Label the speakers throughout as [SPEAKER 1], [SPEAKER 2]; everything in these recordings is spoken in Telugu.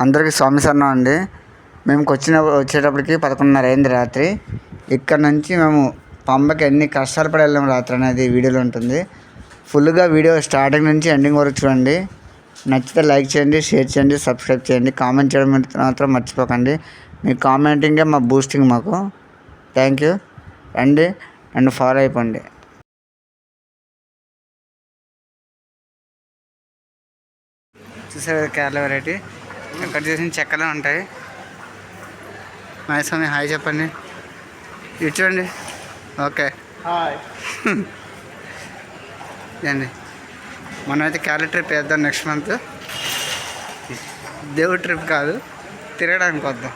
[SPEAKER 1] అందరికీ స్వామి శరణం అండి. మేము వచ్చేటప్పటికి 11:30 అయింది రాత్రి. ఇక్కడ నుంచి మేము పంబకి ఎన్ని కష్టాలు పడి వెళ్ళాము రాత్రి అనేది వీడియోలో ఉంటుంది. ఫుల్గా వీడియో స్టార్టింగ్ నుంచి ఎండింగ్ వరకు చూడండి. నచ్చితే లైక్ చేయండి, షేర్ చేయండి, సబ్స్క్రైబ్ చేయండి, కామెంట్ చేయడం మాత్రం మర్చిపోకండి. మీ కామెంటింగే మా బూస్టింగ్ మాకు. Thank you. రండి అండ్ ఫాలో అయిపోండి. చూసారు కేరళ వెరైటీ. ఇక్కడ చూసిన చెక్కలు ఉంటాయి. మహేస్వామి హాయ్ చెప్పండి. ఇటు చూడండి. ఓకే హాయ్ అండి. మనమైతే కేరళ ట్రిప్ వేద్దాం నెక్స్ట్ మంత్. దేవుడి ట్రిప్ కాదు, తిరగడానికి వద్దాం.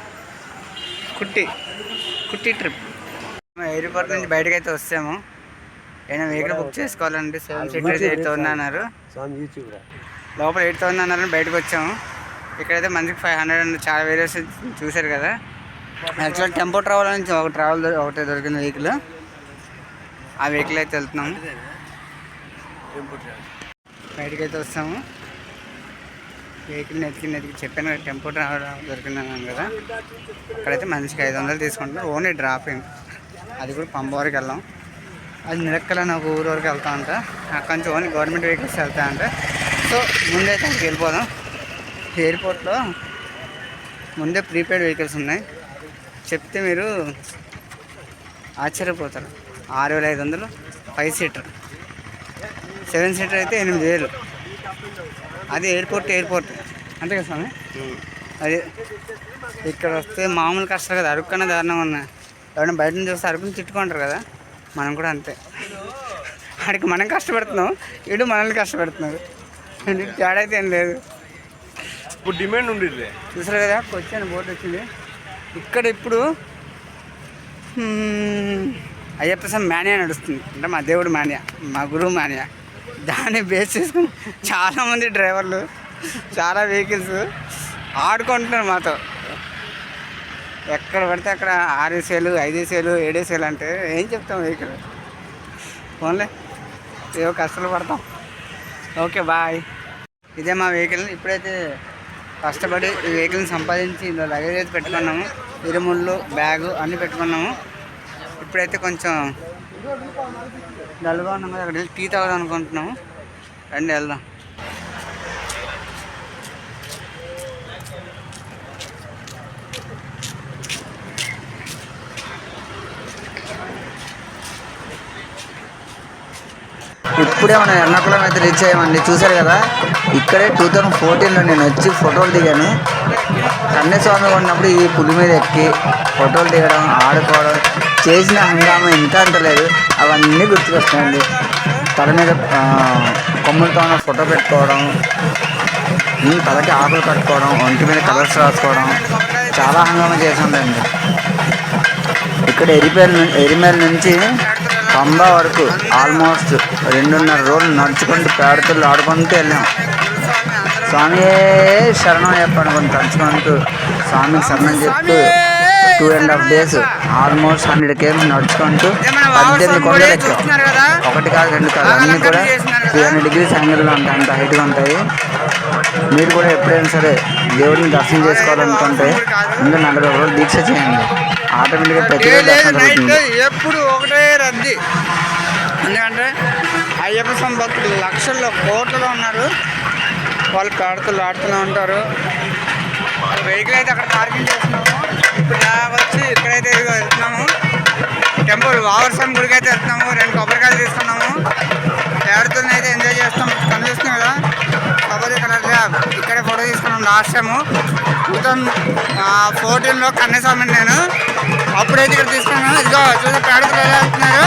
[SPEAKER 1] కుట్టి ట్రిప్. ఎయిర్పోర్ట్ నుంచి బయటకు అయితే వస్తాము. ఏమైనా వెహికల్ బుక్ చేసుకోవాలంటే 7 సీటర్స్ 8,000 అన్నారు. లోపల 8,000 అన్నారని బయటకు వచ్చాము. ఇక్కడైతే మంచికి 500 అని చాలా వేరియస్ చూశారు కదా. యాక్చువల్ టెంపో ట్రావెల్ నుంచి ఒకటే దొరికింది వెహికల్. ఆ వెహికల్ అయితే వెళ్తున్నాము. బయటకు అయితే వస్తాము. వెహికల్ని ఎతికి చెప్పాను కదా, టెంపో ట్రావెల్ దొరికిందన్నాను కదా. అక్కడైతే మనిషికి 500 తీసుకుంటారు. Only dropping. అది కూడా పంప వరకు వెళ్ళాం. అది నిరక్కల ఒక ఊరు వరకు వెళ్తా అంట. అక్కడి నుంచి ఓన్లీ గవర్నమెంట్ వెహికల్స్ వెళ్తాయంట. సో ముందైతే అక్కడికి వెళ్ళిపోదాం. ఎయిర్పోర్ట్లో ముందే ప్రీపెయిడ్ వెహికల్స్ ఉన్నాయి. చెప్తే మీరు ఆశ్చర్యపోతారు. 6,500 5 సీటర్. 7 సీటర్ అయితే 8,000. అది ఎయిర్పోర్ట్ అంతే కదా స్వామి. అది ఇక్కడ వస్తే మామూలు కష్టాలు కదా. అరుకు కన్నా దారుణంగా ఉన్నాయి. ఎవరైనా బయట నుంచి వస్తే అరుకుని తిట్టుకుంటారు కదా. మనం కూడా అంతే. అక్కడికి మనం కష్టపడుతున్నాం, ఇటు మనల్ని కష్టపెడుతున్నారు. తేడా అయితే ఏం లేదు.
[SPEAKER 2] ఇప్పుడు డిమాండ్ ఉంది.
[SPEAKER 1] చూసారు కదా, వచ్చాను బోట్ వచ్చింది. ఇక్కడ ఇప్పుడు అయ్యప్ప స్వామి మాన్యా నడుస్తుంది. అంటే మా దేవుడు మాన్యా, మా గురువు మాన్యా. దాన్ని బేస్ చేసుకుని చాలామంది డ్రైవర్లు, చాలా వెహికల్స్ ఆడుకుంటున్నారు మాతో. ఎక్కడ పడితే అక్కడ 6 ఏసేలు 5 ఏసేలు 7 ఏసేలు అంటే ఏం చెప్తాం. వెహికల్ ఫోన్లే ఏవో కష్టాలు పడతాం. Okay bye. ఇదే మా వెహికల్. ఇప్పుడైతే కష్టపడి ఈ వెహికల్ని సంపాదించి ఇందులో లగేజ్ అయితే పెట్టుకున్నాము. ఇరుముళ్ళు, బ్యాగు అన్నీ పెట్టుకున్నాము. ఇప్పుడైతే కొంచెం డల్గా ఉన్నాం కదా, అక్కడ టీ తాగదాం అనుకుంటున్నాము. రండి వెళ్దాం. ఇప్పుడే మనం ఎర్నాకుళం అయితే రీచ్ అయ్యామండి. చూసారు కదా, ఇక్కడే 2014లో నేను వచ్చి ఫోటోలు దిగాను. కన్యస్వామి ఉన్నప్పుడు ఈ పులి మీద ఎక్కి ఫోటోలు దిగడం, ఆడుకోవడం, చేసిన హంగామా ఇంకా అంటలేదు. అవన్నీ గుర్తుకొస్తాయండి. తల మీద కొమ్ములతో ఉన్న ఫోటో పెట్టుకోవడం, తలకి ఆకులు కట్టుకోవడం, ఒంటి మీద కలర్స్ రాసుకోవడం, చాలా హంగామా చేసి ఉందండి. ఇక్కడ ఎరిమేల నుంచి పంబ వరకు ఆల్మోస్ట్ 2.5 రోజులు నడుచుకుంటూ పేడతలు ఆడుకుంటూ వెళ్ళాం. స్వామి శరణం చెప్పండి అనుకుని తలుచుకుంటూ స్వామికి శరణం చెప్తూ 2.5 days ఆల్మోస్ట్ 100 km నడుచుకుంటూ 18 కొండలు ఎక్కాం. 1 కాదు 2 కాదు, అన్నీ కూడా 300 degrees యాంగిల్లో ఉంటాయి. అంత హైట్గా ఉంటాయి. మీరు కూడా ఎప్పుడైనా సరే దేవుడిని దర్శనం చేసుకోవాలనుకుంటే ముందు 40 రోజులు దీక్ష చేయండి. ఆటోమేటిక్గా ప్రతిరోజు దర్శనం జరుగుతుంది.
[SPEAKER 3] ఎప్పుడు ఒకటే రద్దీ. ఎందుకంటే అయ్యప్ప స్వామి భక్తులు లక్షల్లో కోట్లలో ఉన్నారు. వాళ్ళు పేడతలు ఆడుతూనే ఉంటారు. వెహికల్ అయితే అక్కడ పార్కింగ్ చేస్తున్నాము. ఇప్పుడు వచ్చి ఇక్కడైతే వెళ్తున్నాము. టెంపుల్ వావరస్వామి గుడికి అయితే వెళ్తున్నాము. 2 కొబ్బరికాయలు తీసుకున్నాము. పేడతలను అయితే ఎంజాయ్ చేస్తాం. కనిపిస్తుంది కదా కొబ్బరి కలర్. ఇక్కడే ఫోటో తీసుకున్నాం లాస్ట్ టైము 2014లో కన్యస్వామిని నేను. అప్పుడైతే ఇక్కడ తీసుకున్నాను. ఇదిగో చూసే పేడతలు ఎలా వెళ్తున్నారు.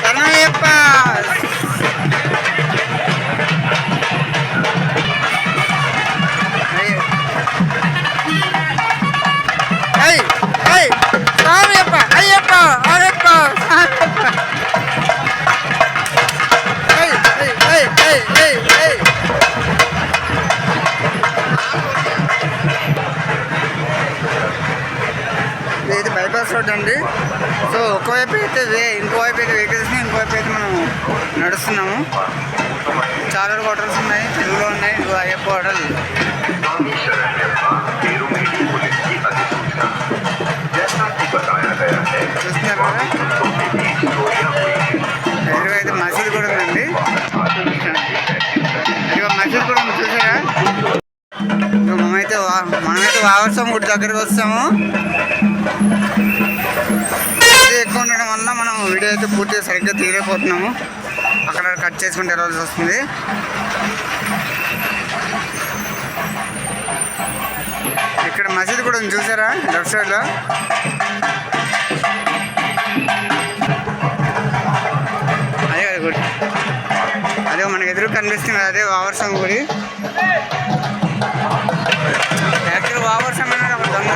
[SPEAKER 3] శరణయ్యప్ప. స్వామియప్ప, అయ్యప్ప, అయ్యప్ప, ఇది బైపాస్ రోడ్ అండి. సో ఒకవైపు అయితే ఇంకోవైపు అయితే వెహికల్స్, ఇంకోవైపు అయితే మనం నడుస్తున్నాము. చాలా హోటల్స్ ఉన్నాయి, తెలుగులో ఉన్నాయి. ఇదిగో అయ్యప్ప హోటల్. చూస్తున్నారు కదా, ఎదురుగా అయితే మసీద్ కూడా ఉందండి. ఇదిగో మసీద్ కూడా ఉంది, చూసారా? మనమైతే వావర్సం గుడి దగ్గరికి వస్తాము. ఎక్కువ ఉండడం వల్ల మనం వీడియో అయితే పూర్తిగా సరిగ్గా తీయలేకపోతున్నాము. అక్కడ కట్ చేసుకుంటే వెళ్ళాల్సి వస్తుంది. ఇక్కడ మసీద్ కూడా ఉంది, చూసారా? లెఫ్ట్ సైడ్లో అదే కదా గుడి. అదే మనకు ఎదురు కనిపిస్తుంది, అదే వావర్సం గుడి. యాక్చువల్ వావర్సం అనేది ఒక దొంగ,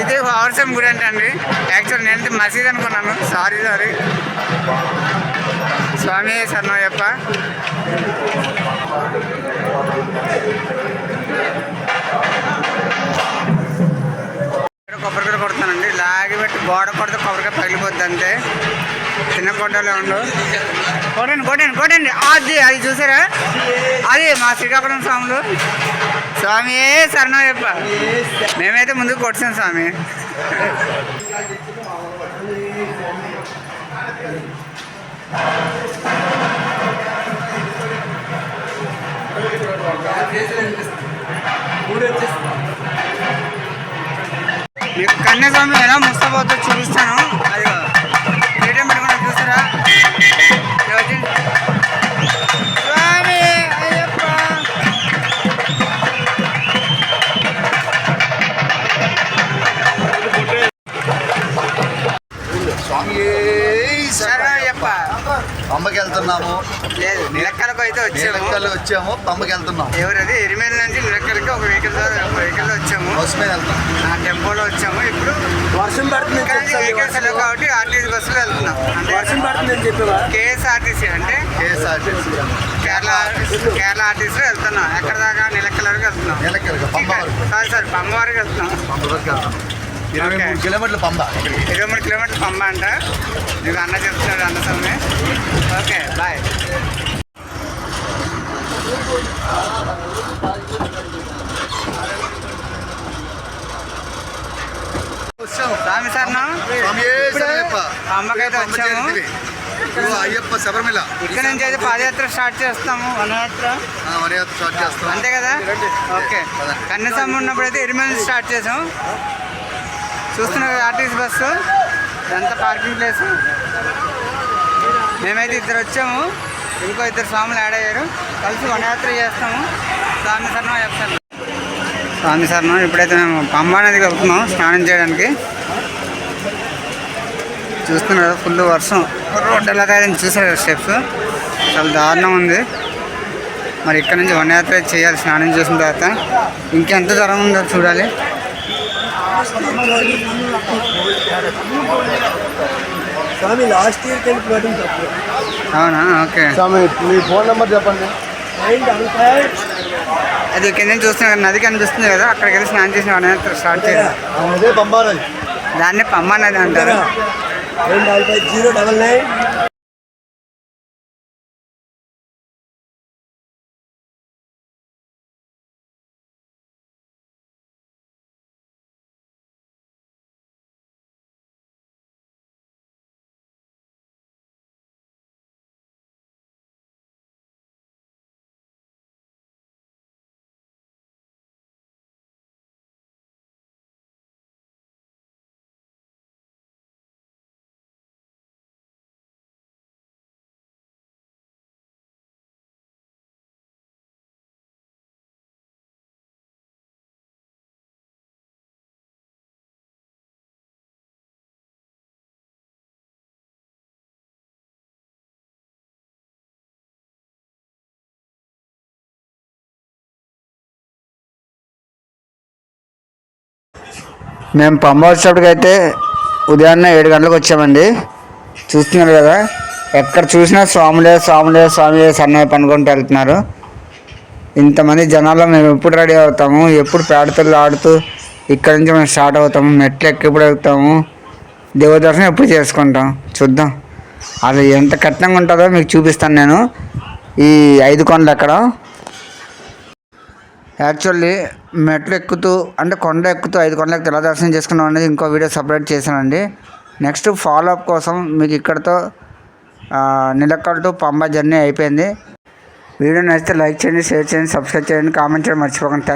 [SPEAKER 3] ఇదే వావర్సం గుడి అంటే అండి. యాక్చువల్ నేనైతే మసీద్ అనుకున్నాను. సారీ స్వామి శరణయ్యప్ప. కొబ్బరికాయ కొడతానండి, లాగి పెట్టి గోడ కొడితే కొబ్బరికాయ పగిలిపోద్ది అంతే. చిన్న కొట్టలే ఉండు. కొట్టండి అది చూసారా? అది మా శ్రీకాకుళం స్వాములు. స్వామి శరణయ్యప్ప. మేమైతే ముందుకు కొట్టాం స్వామి. మీకు కన్యాస్వామి ఎలా ముస్తాబోతో చూపిస్తాను. అది ఏటీఎం పెట్టుకున్నా, చూసారా? స్వామి అయ్యప్ప.
[SPEAKER 4] స్వామి
[SPEAKER 3] శరణయ్యప్ప.
[SPEAKER 4] పంబకి వెళ్తున్నాము.
[SPEAKER 3] లేదు, నిలక్కలకు అయితే
[SPEAKER 4] వచ్చాము, పంబకి వెళ్తున్నాము.
[SPEAKER 3] ఎవరది? ఎరిమేల నుంచి నిలక్కలకి ఒక వెహికల్లో వచ్చాము.
[SPEAKER 4] బస్ మీద వెళ్తాం,
[SPEAKER 3] టెంపోలో వచ్చాము. ఇప్పుడు
[SPEAKER 4] వర్షం పడుతుంది
[SPEAKER 3] వెహికల్స్ లేవు కాబట్టి ఆర్టీసీ బస్సులో వెళ్తున్నాం. వర్షం పడుతుందని చెప్పేవా? కేఎస్ఆర్టీసీ అంటే కేరళ ఆర్టీసీలో వెళ్తున్నాం. ఎక్కడ దాకా? నిలక్కల వరకు వెళ్తున్నాం. సారీ పంబ వరకు వెళ్తున్నాం.
[SPEAKER 4] 23 కిలోమీటర్లు పంబ.
[SPEAKER 3] 23 కిలోమీటర్లు పంబ అంట. నీకు అన్న చెప్తున్నాడు, అన్న సమయం. Okay bye. స్వామి శరణం. పంబకైతే వచ్చాము.
[SPEAKER 4] అయ్యప్ప శబరిమల.
[SPEAKER 3] ఇక్కడ నుంచి అయితే పాదయాత్ర స్టార్ట్ చేస్తాము. వనయాత్ర
[SPEAKER 4] స్టార్ట్ చేస్తాం,
[SPEAKER 3] అంతే కదా? ఓకే. కన్యాస్వామి ఉన్నప్పుడు అయితే ఎరిమేల నుంచి స్టార్ట్ చేసాం. చూస్తున్నారు ఆర్టీసీ బస్సు, ఇదంతా పార్కింగ్ ప్లేస్. మేమైతే ఇద్దరు వచ్చాము, ఇంకో ఇద్దరు స్వాములు యాడ్ అయ్యారు. కలిసి వనయాత్ర చేస్తాము. స్వామి శరణం చెప్తాను. స్వామి శరణం. ఇప్పుడైతే మేము పంబా నదికి వెళ్తున్నాం స్నానం చేయడానికి. చూస్తున్నారు ఫుల్ వర్షం, రోడ్డు ఎలా తయారైంది చూసారు కదా, స్టెప్స్ చాలా దారుణం ఉంది. మరి ఇక్కడ నుంచి వనయాత్ర చేయాలి స్నానం చేసిన తర్వాత. ఇంకెంత దూరం ఉందో చూడాలి.
[SPEAKER 5] స్వామి లాస్ట్ ఇయర్కి వెళ్ళిపోవడం తప్పు.
[SPEAKER 3] అవునా? ఓకే.
[SPEAKER 4] స్వామి మీ ఫోన్ నెంబర్ చెప్పండి.
[SPEAKER 3] అది కింద నుంచి చూస్తున్నారు, నది కనిపిస్తుంది కదా, అక్కడికి వెళ్ళి స్నానం చేసిన వనయాత్ర స్టార్ట్ చేయాలి.
[SPEAKER 4] అదే పంబా నది.
[SPEAKER 3] దాన్ని పంబా నది అంటారు.
[SPEAKER 5] 955099.
[SPEAKER 1] మేము పంబ వచ్చేటప్పటికైతే ఉదయాన్నే 7 గంటలకు వచ్చామండి. చూస్తున్నారు కదా, ఎక్కడ చూసినా స్వాములే శరణయ్యప్ప అనుకుంటూ వెళ్తున్నారు. ఇంతమంది జనాల్లో మేము ఎప్పుడు రెడీ అవుతాము, ఎప్పుడు పేడతలు ఆడుతూ ఇక్కడ నుంచి మేము స్టార్ట్ అవుతాము. మెట్లు ఎక్కి ఎప్పుడు ఎక్కుతాము, దేవ దర్శనం ఎప్పుడు చేసుకుంటాం చూద్దాం. అది ఎంత కఠినంగా ఉంటుందో మీకు చూపిస్తాను నేను ఈ 5 కొండలు ఎక్కడం. యాక్చువల్లీ మెట్లు ఎక్కుతూ అంటే కొండ ఎక్కుతూ 5 కొండలు ఎక్కుతూ ఎలా దర్శనం చేసుకున్నాం అనేది ఇంకో వీడియో సపరేట్ చేశానండి. నెక్స్ట్ ఫాలోఅప్ కోసం మీకు ఇక్కడతో నిలక్కల్ టు పంబా జర్నీ అయిపోయింది. వీడియో నచ్చితే లైక్ చేయండి, షేర్ చేయండి, సబ్స్క్రైబ్ చేయండి, కామెంట్ చేయడం మర్చిపోకండి.